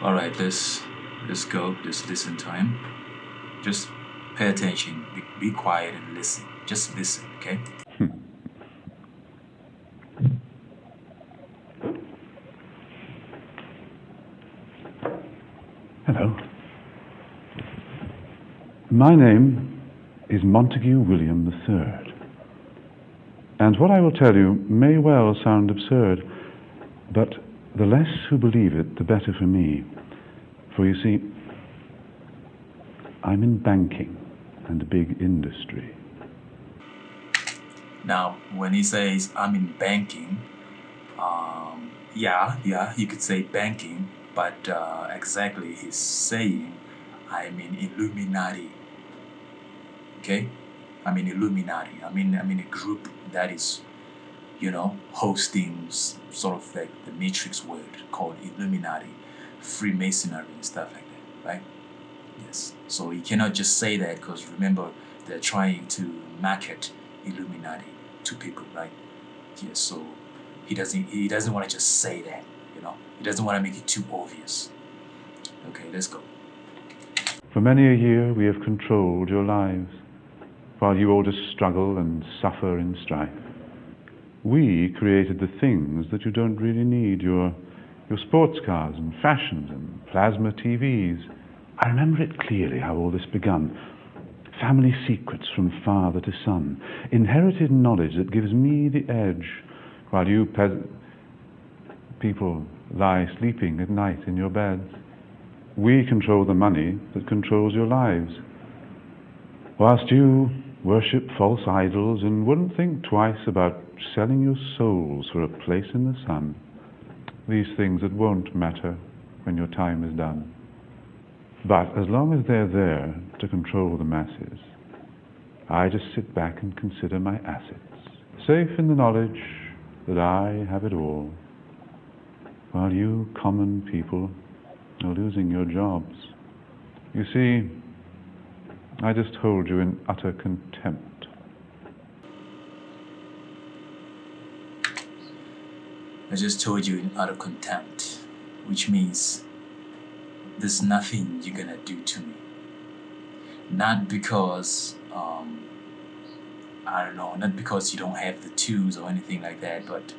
All right, let's go. Just listen time. Just pay attention. Be quiet and listen. Just listen, okay? Hello. My name is Montague William III, and what I will tell you may well sound absurd, but the less who believe it, the better for me. For you see, I'm in banking and a big industry. Now, when he says I'm in banking, yeah, you could say banking, but exactly he's saying I'm in Illuminati. Okay, I'm in Illuminati. I'm in a group that is, hosting sort of like the Matrix word called Illuminati, Freemasonry and stuff like that, right? Yes. So he cannot just say that because remember they're trying to market Illuminati to people, right? Yes. So he doesn't want to just say that, He doesn't want to make it too obvious. Okay, let's go. For many a year we have controlled your lives, while you all just struggle and suffer in strife. We created the things that you don't really need, your sports cars and fashions and plasma TVs. I remember it clearly how all this begun. Family secrets from father to son, inherited knowledge that gives me the edge, while you people lie sleeping at night in your beds. We control the money that controls your lives, whilst you worship false idols and wouldn't think twice about selling your souls for a place in the sun. These things that won't matter when your time is done. But as long as they're there to control the masses, I just sit back and consider my assets, safe in the knowledge that I have it all, while you common people are losing your jobs. You see, I just hold you in utter contempt. I just told you in utter contempt, which means there's nothing you're gonna do to me. Not because I don't know, not because you don't have the tools or anything like that, but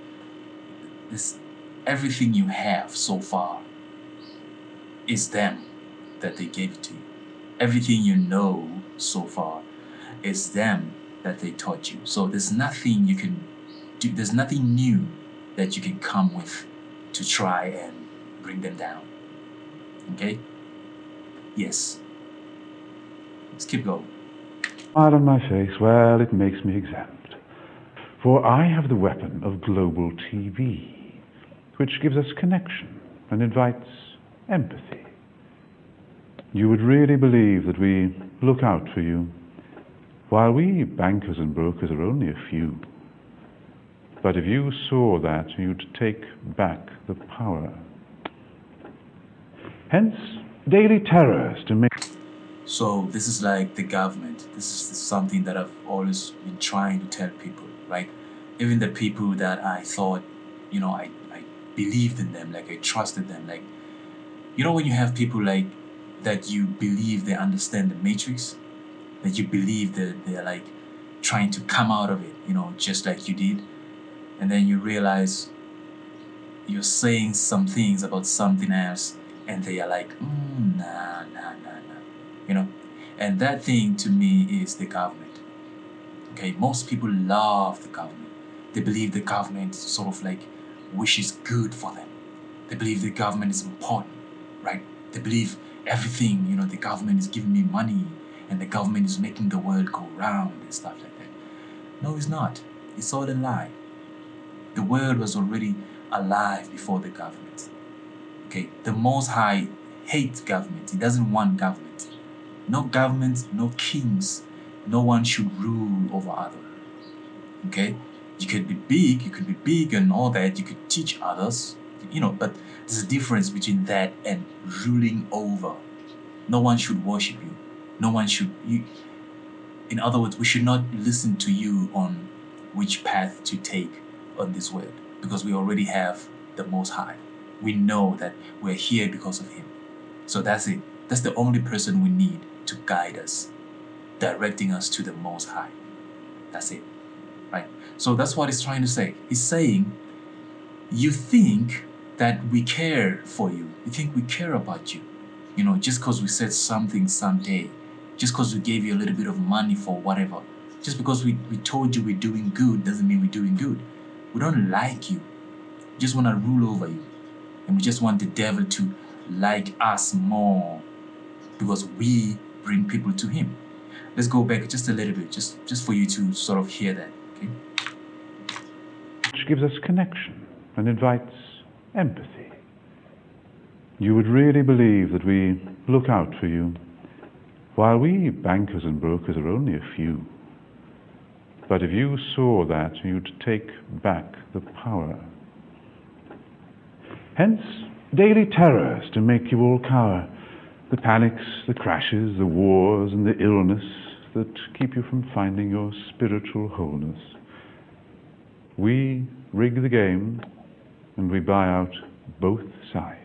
this everything you have so far is them that they gave it to you. Everything you know so far is them that they taught you. So there's nothing you can do, there's nothing new that you can come with to try and bring them down. Okay? Yes. Let's keep going. Smile on my face, well, it makes me exempt. For I have the weapon of global TV, which gives us connection and invites empathy. You would really believe that we look out for you, while we bankers and brokers are only a few. But if you saw that, you'd take back the power. Hence, daily terrors to make. So this is like the government. This is something that I've always been trying to tell people, right? Even the people that I thought, I believed in them, like I trusted them. Like, when you have people like that you believe they understand the matrix, that you believe that they're like trying to come out of it, just like you did. And then you realize you're saying some things about something else and they are like, nah. you know and that thing to me is the government. Okay, most people love the government. They believe the government sort of like wishes good for them. They believe the government is important, right? They believe everything, the government is giving me money and the government is making the world go round and stuff like that. No, it's not. It's all a lie. The world was already alive before the government. Okay, the Most High hates government. He doesn't want government. No government, no kings. No one should rule over others. Okay, you could be big and all that. You could teach others, but there's a difference between that and ruling over. No one should worship you. No one should. In other words, we should not listen to you on which path to take on this world because we already have the Most High. We know that we're here because of him. So that's it. That's the only person we need to guide us, directing us to the Most High. That's it. Right? So that's what he's trying to say. He's saying, you think that we care for you. You think we care about you. Just because we said something someday, just because we gave you a little bit of money for whatever, just because we told you we're doing good doesn't mean we're doing good. We don't like you. We just want to rule over you. And we just want the devil to like us more because we bring people to him. Let's go back just a little bit, just for you to sort of hear that, okay? Which gives us connection and invites empathy. You would really believe that we look out for you, while we bankers and brokers are only a few. But if you saw that, you'd take back the power. Hence, daily terrors to make you all cower. The panics, the crashes, the wars, and the illness that keep you from finding your spiritual wholeness. We rig the game, and we buy out both sides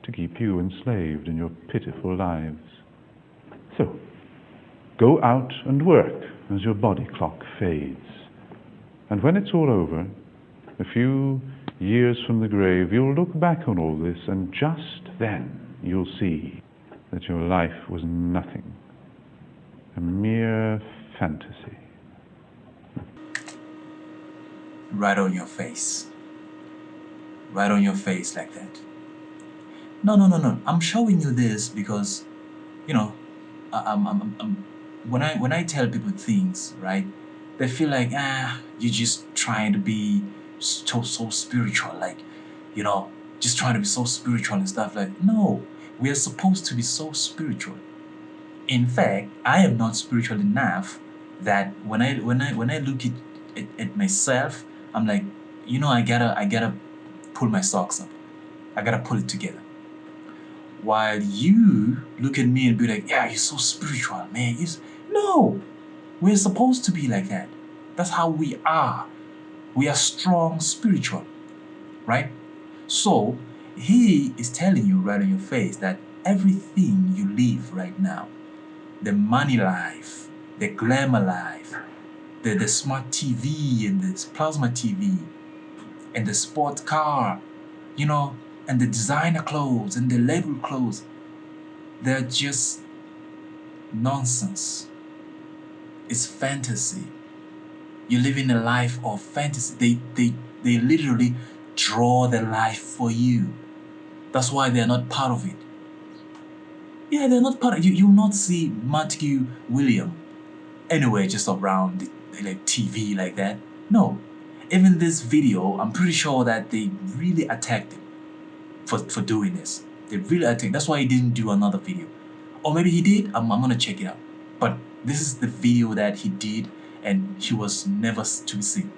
to keep you enslaved in your pitiful lives. So, go out and work as your body clock fades. And when it's all over, a few years from the grave, you'll look back on all this, and just then you'll see that your life was nothing, a mere fantasy. Right on your face. Right on your face like that. No. I'm showing you this because, when I tell people things, right, they feel like, you're just trying to be so spiritual, like, just trying to be so spiritual and stuff like. No, we are supposed to be so spiritual. In fact, I am not spiritual enough that when I look at myself, I'm like, I gotta pull my socks up. I gotta pull it together. While you look at me and be like, yeah, you're so spiritual, man. No, we're supposed to be like that. That's how we are. We are strong spiritual, right? So he is telling you right in your face that everything you live right now, the money life, the glamour life, the smart TV and the plasma TV and the sport car, and the designer clothes and the label clothes, they're just nonsense. It's fantasy. You're living a life of fantasy. They literally draw the life for you. That's why they're not part of it. Yeah, they're not part of it. You'll not see Matthew William anywhere just around the TV like that. No. Even this video, I'm pretty sure that they really attacked him for doing this. They really attacked. That's why he didn't do another video. Or maybe he did. I'm gonna check it out. But this is the video that he did, and he was never to be seen.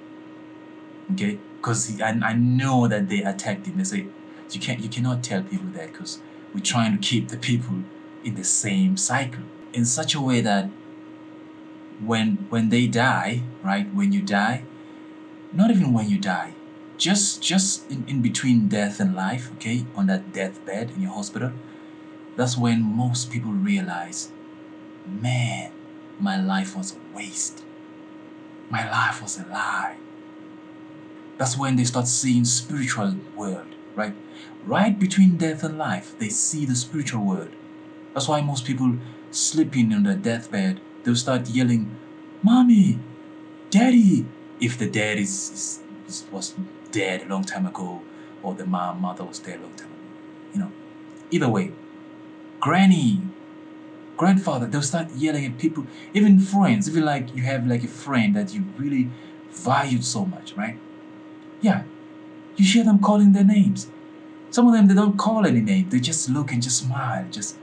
Okay? Because I know that they attacked him. They say you cannot tell people that because we're trying to keep the people in the same cycle in such a way that when they die, right? When you die, not even when you die, just in between death and life, okay, on that deathbed in your hospital, that's when most people realize, man, my life was a waste. My life was a lie. That's when they start seeing spiritual world, right? Right between death and life, they see the spiritual world. That's why most people sleeping on their deathbed, they'll start yelling, Mommy, Daddy, if the dad was dead a long time ago, or the mother was dead a long time ago. Either way, granny, grandfather, they'll start yelling at people, even friends, even like you have like a friend that you really valued so much, right? Yeah, you hear them calling their names. Some of them, they don't call any name. They just look and just smile, just,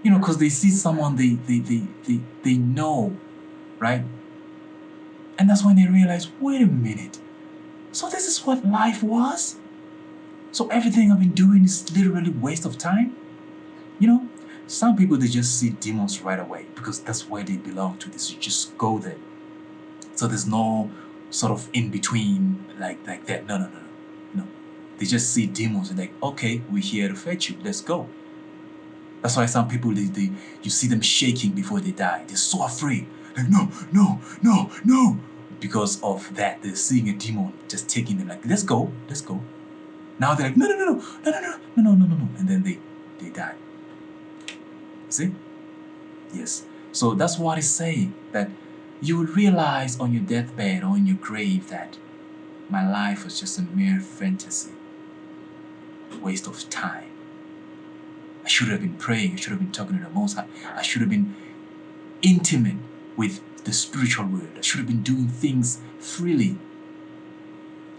because they see someone they know, right? And that's when they realize, wait a minute. So this is what life was? So everything I've been doing is literally waste of time? Some people, they just see demons right away because that's where they belong to. This, you just go there. So there's no sort of in between like that. No. They just see demons and like, okay, we're here to fetch you. Let's go. That's why some people, you see them shaking before they die. They're so afraid. Like, no, no, no, no. Because of that, they're seeing a demon just taking them. Like, let's go, let's go. Now they're like, no, no, no, no, no, no, no, no, no, no, no, no. And then they die. See? Yes. So that's what it's saying. That you will realize on your deathbed or in your grave that my life was just a mere fantasy. A waste of time. I should have been praying. I should have been talking to the Most High. I should have been intimate with the spiritual world. I should have been doing things freely.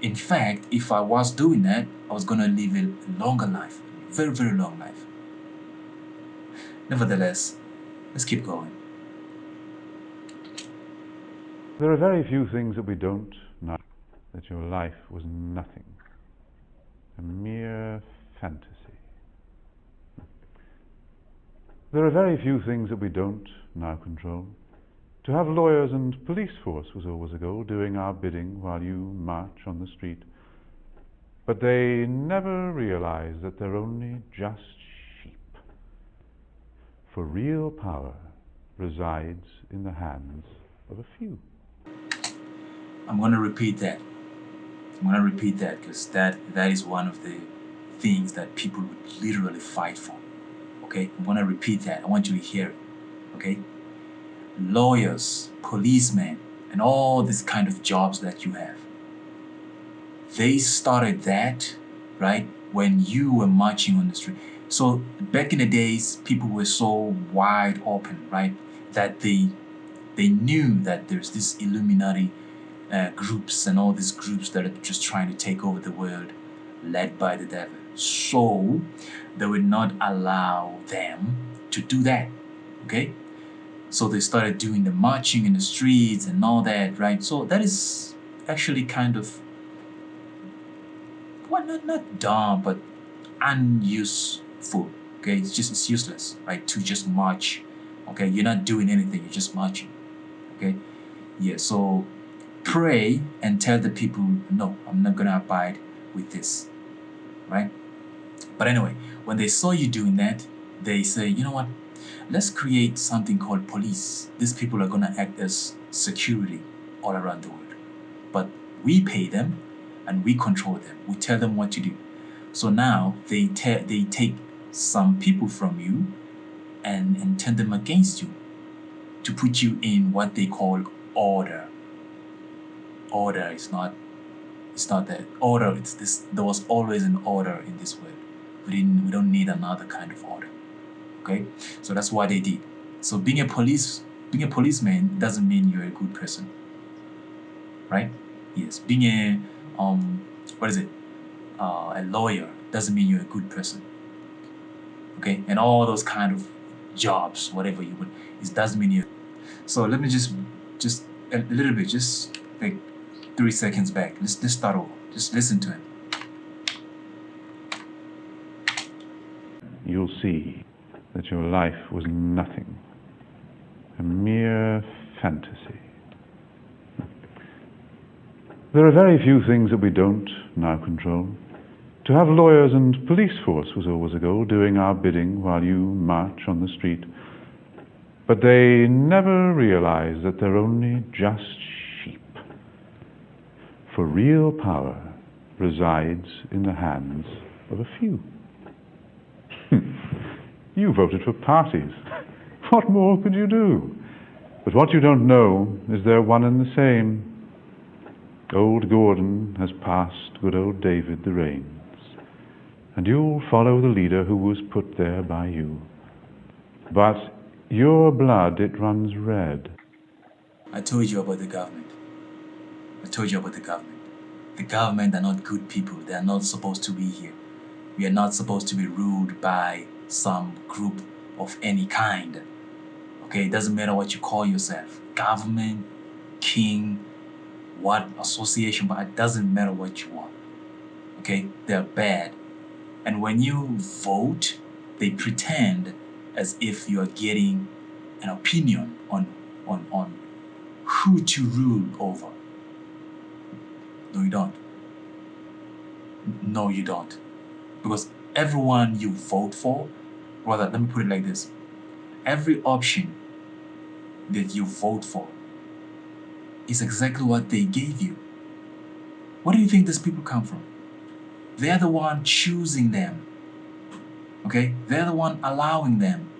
In fact, if I was doing that, I was going to live a longer life. A very, very long life. Nevertheless, let's keep going. There are very few things that we don't know, that your life was nothing, a mere fantasy. There are very few things that we don't now control. To have lawyers and police force was always a goal, doing our bidding while you march on the street. But they never realize that they're only just sheep. For real power resides in the hands of a few. I'm going to repeat that. I'm going to repeat that because that is one of the things that people would literally fight for. Okay? I'm going to repeat that. I want you to hear it. Okay? Lawyers, policemen, and all these kind of jobs that you have. They started that, right, when you were marching on the street. So back in the days, people were so wide open, right, that they knew that there's this Illuminati groups and all these groups that are just trying to take over the world, led by the devil. So they would not allow them to do that. Okay? So they started doing the marching in the streets and all that, right? So that is actually kind of, well, not dumb, but unuseful. Okay, it's useless, right? To just march. Okay, you're not doing anything. You're just marching. Okay, yeah. So pray and tell the people, no, I'm not gonna abide with this, right? But anyway, when they saw you doing that, they say, you know what? Let's create something called police. These people are gonna act as security all around the world. But we pay them and we control them. We tell them what to do. So now they take some people from you and turn them against you to put you in what they call order. Order is not, it's not that order, it's this, there was always an order in this world. We don't need another kind of order. Okay? So that's what they did. So being a policeman doesn't mean you're a good person. Right? Yes. Being a a lawyer doesn't mean you're a good person. Okay? And all those kind of jobs, whatever you would, it doesn't mean you. So let me just a little bit, just like 3 seconds back. Let's start over. Just listen to him. You'll see that your life was nothing, a mere fantasy. There are very few things that we don't now control. To have lawyers and police force was always a goal, doing our bidding while you march on the street. But they never realize that they're only just sheep. For real power resides in the hands of a few. You voted for parties. What more could you do? But what you don't know is they're one and the same. Old Gordon has passed good old David the reins, and you'll follow the leader who was put there by you. But your blood, it runs red. I told you about the government. I told you about the government. The government are not good people. They are not supposed to be here. We are not supposed to be ruled by some group of any kind. Okay, it doesn't matter what you call yourself. Government, king, what association, but it doesn't matter what you are. Okay, they're bad. And when you vote, they pretend as if you are getting an opinion on who to rule over. No, you don't. No, you don't. Because everyone you vote for, rather, let me put it like this, every option that you vote for is exactly what they gave you. Where do you think these people come from? They're the one choosing them. Okay? They're the one allowing them.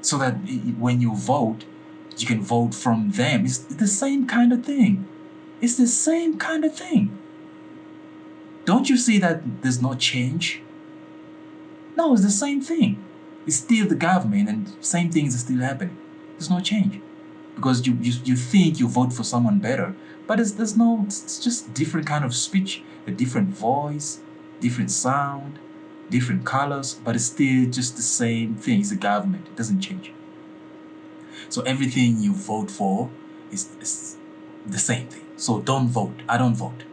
So that when you vote, you can vote from them. It's the same kind of thing. It's the same kind of thing. Don't you see that there's no change? No, it's the same thing. It's still the government and same things are still happening. There's no change. Because you think you vote for someone better, but it's just different kind of speech, a different voice, different sound, different colors, but it's still just the same thing. It's the government. It doesn't change. So everything you vote for is the same thing. So don't vote. I don't vote.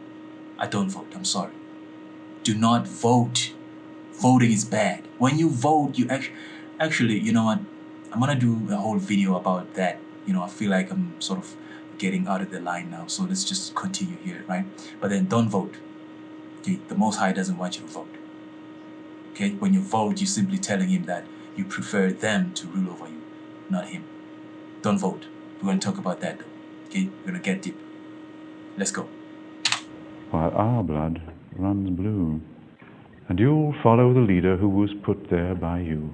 I don't vote. I'm sorry. Do not vote. Voting is bad. When you vote, you actually, you know what? I'm gonna do a whole video about that. I feel like I'm sort of getting out of the line now. So let's just continue here, right? But then don't vote. Okay? The Most High doesn't want you to vote. Okay? When you vote, you're simply telling him that you prefer them to rule over you, not him. Don't vote. We're gonna talk about that though. Okay? We're gonna get deep. Let's go. While our blood runs blue, and you'll follow the leader who was put there by you.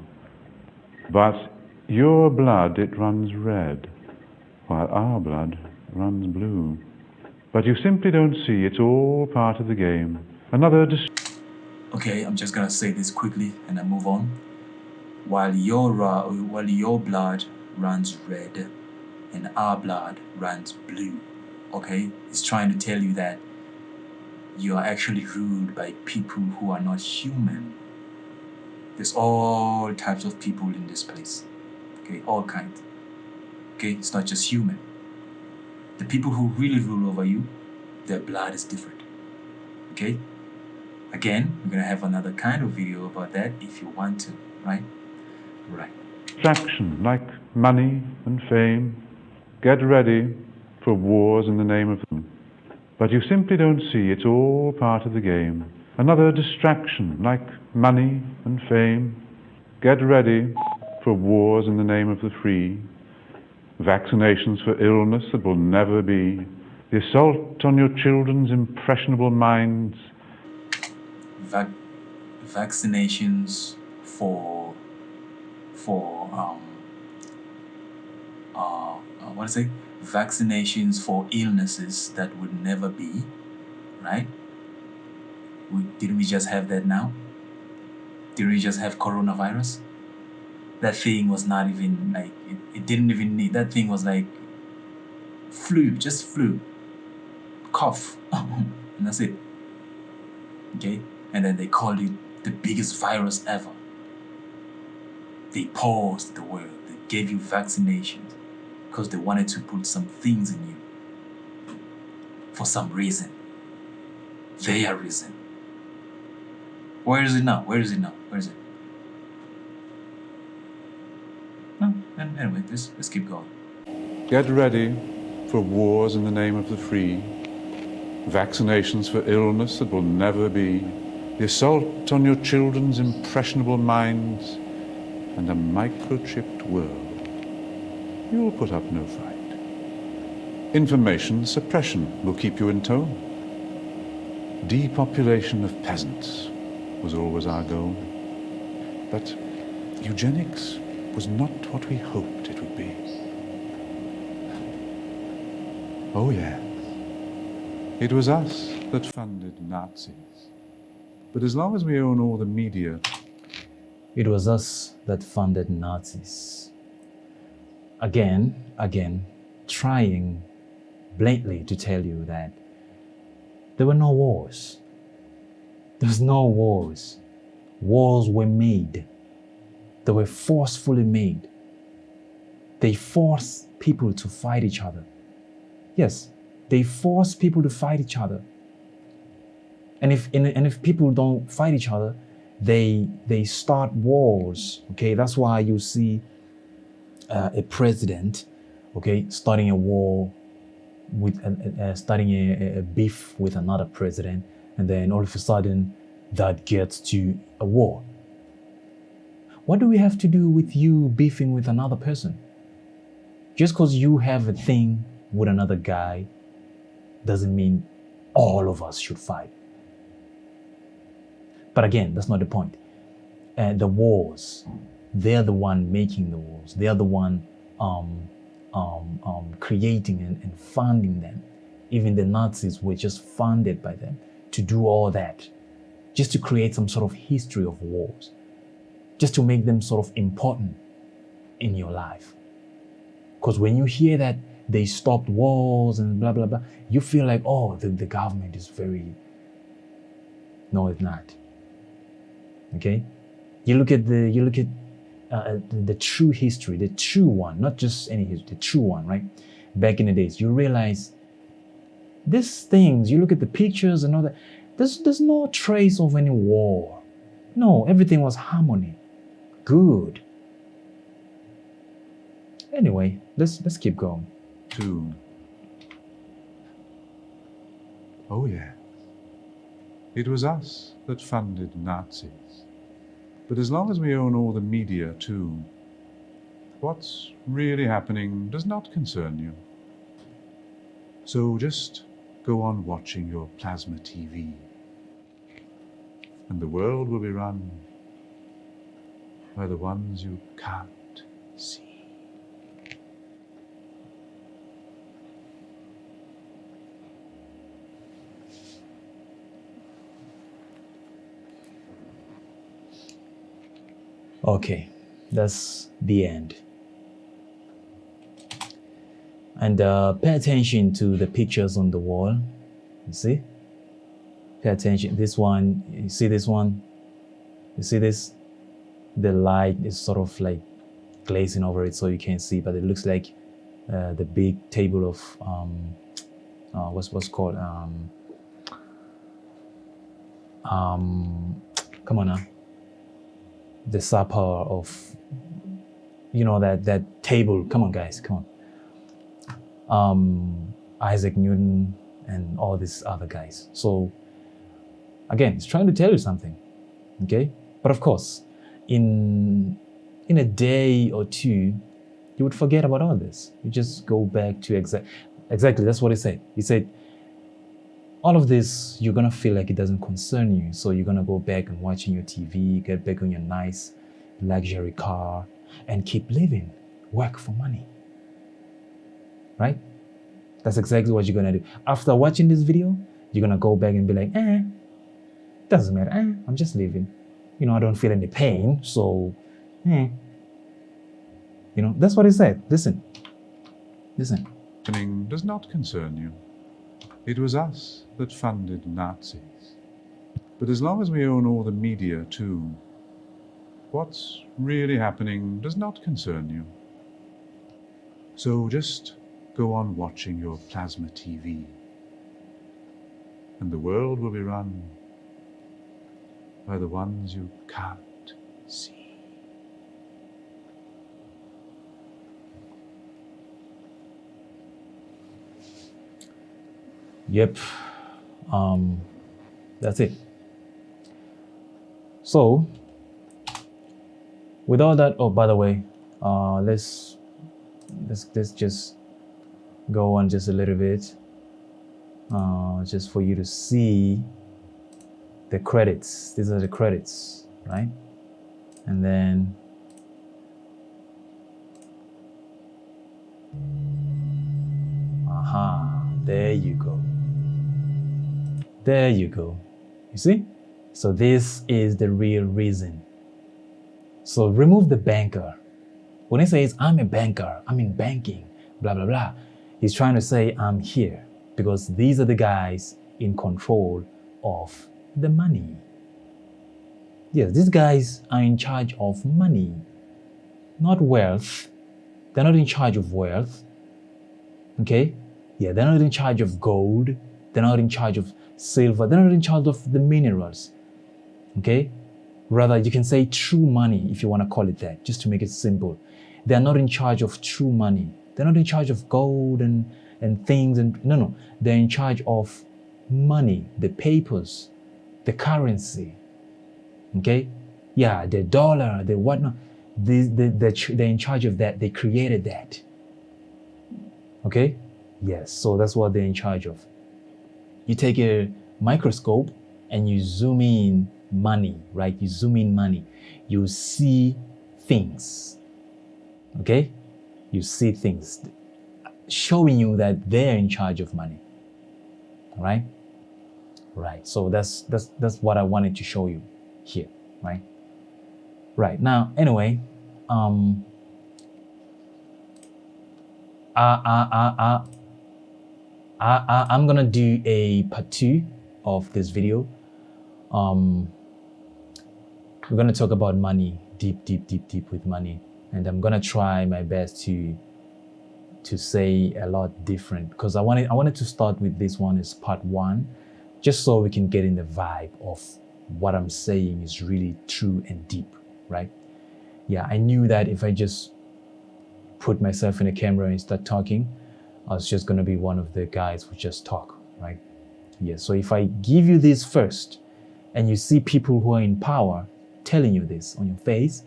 But your blood, it runs red, while our blood runs blue. But you simply don't see it's all part of the game. Another Okay, I'm just gonna say this quickly and then move on. While your blood runs red and our blood runs blue, okay? It's trying to tell you that you are actually ruled by people who are not human. There's all types of people in this place, okay? All kinds, okay? It's not just human. The people who really rule over you, their blood is different, okay? Again, we're gonna have another kind of video about that if you want to, right? Right. distraction like money and fame. Get ready for wars in the name of them. But you simply don't see it's all part of the game. Another distraction like money and fame. Get ready for wars in the name of the free. Vaccinations for illness that will never be. The assault on your children's impressionable minds. Vaccinations for what is it? Vaccinations for illnesses that would never be, right? Didn't we just have that now? Didn't we just have coronavirus? That thing was not even like it didn't even need. That thing was like flu, just flu, cough, and that's it. Okay, and then they called it the biggest virus ever. They paused the world. They gave you vaccinations because they wanted to put some things in you for some reason. Their reason. Where is it now? Where is it now? Where is it? No, and anyway, let's keep going. Get ready for wars in the name of the free. Vaccinations for illness that will never be. The assault on your children's impressionable minds. And a microchipped world. You'll put up no fight. Information suppression will keep you in tone. Depopulation of peasants was always our goal. But eugenics was not what we hoped it would be. Oh yes, it was us that funded Nazis. But as long as we own all the media, it was us that funded Nazis. Again, trying blatantly to tell you that there were no wars. There's no wars. Wars were made. They were forcefully made. They forced people to fight each other. Yes, they force people to fight each other. And if people don't fight each other, they start wars. Okay, that's why you see a president, okay, starting a war with starting a beef with another president, and then all of a sudden that gets to a war. What do we have to do with you beefing with another person? Just because you have a thing with another guy doesn't mean all of us should fight. But again, that's not the point. The wars, they're the one making the wars. They're the one creating and funding them. Even the Nazis were just funded by them to do all that, just to create some sort of history of wars, just to make them sort of important in your life. Because when you hear that they stopped wars and blah, blah, blah, you feel like, oh, the government is very... No, it's not. Okay? You look at the true history, the true one, not just any history, the true one, right? Back in the days, you realize these things, you look at the pictures and all that, there's no trace of any war. No, everything was harmony. Good. Anyway, let's keep going. Too. Oh yeah. It was us that funded Nazis. But as long as we own all the media too, what's really happening does not concern you. So just go on watching your plasma TV, and the world will be run by the ones you can't see. Okay, that's the end. And pay attention to the pictures on the wall. You see? Pay attention. This one, you see this one? You see this? The light is sort of like glazing over it so you can't see, but it looks like the big table of what's called come on now. The supper of, you know, that table. Come on, guys, come on. Isaac Newton and all these other guys. So again, it's trying to tell you something, okay? But of course, in a day or two, you would forget about all this. You just go back to exactly. That's what he said. He said, all of this, you're gonna feel like it doesn't concern you. So you're gonna go back and watching your TV, get back on your nice luxury car, and keep living, work for money, right? That's exactly what you're gonna do. After watching this video, you're gonna go back and be like, doesn't matter, I'm just living. You know, I don't feel any pain, so, You know, that's what he said. Listen. Happening does not concern you. It was us that funded Nazis. But as long as we own all the media too, what's really happening does not concern you. So just go on watching your plasma TV, and the world will be run by the ones you can't see. Yep. That's it. So, with all that, oh, by the way, let's just go on just a little bit, just for you to see the credits. These are the credits, right? And then there you go. There you go. You see? So this is the real reason. So remove the banker. When he says, I'm a banker, I'm in banking, blah, blah, blah, he's trying to say, I'm here because these are the guys in control of the money. Yes, these guys are in charge of money, not wealth. They're not in charge of wealth. Okay? Yeah, they're not in charge of gold. They're not in charge of silver. They're not in charge of the minerals. Okay? Rather, you can say true money if you want to call it that, just to make it simple. They're not in charge of true money. They're not in charge of gold and and things. And no, they're in charge of money, the papers, the currency. Okay? Yeah, the dollar, the whatnot. They're in charge of that. They created that. Okay? Yes, so that's what they're in charge of. You take a microscope and you zoom in money, right? You zoom in money. You see things. Okay? You see things showing you that they're in charge of money. All right? Right. So that's what I wanted to show you here, right? Right. Now, anyway, I'm gonna do a part 2 of this video. We're gonna talk about money, deep with money, and I'm gonna try my best to say a lot different, because I wanted to start with this one as part 1, just so we can get in the vibe of what I'm saying is really true and deep, right? Yeah, I knew that if I just put myself in a camera and start talking, I was just gonna be one of the guys who just talk, right? Yeah, so if I give you this first, and you see people who are in power telling you this on your face,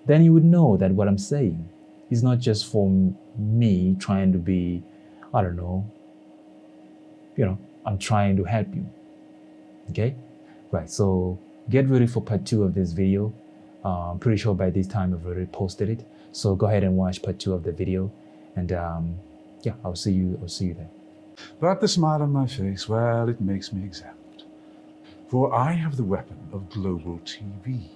then you would know that what I'm saying is not just for me trying to be, I don't know, I'm trying to help you. Okay? Right, so get ready for part 2 of this video. I'm pretty sure by this time I've already posted it. So go ahead and watch part 2 of the video. And yeah, I'll see you there. But the smile on my face, well, it makes me exempt. For I have the weapon of global TV,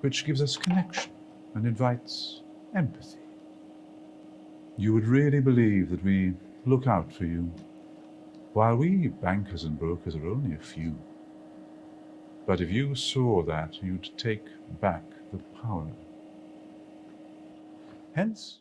which gives us connection and invites empathy. You would really believe that we look out for you, while we bankers and brokers are only a few. But if you saw that, you'd take back the power. Hence,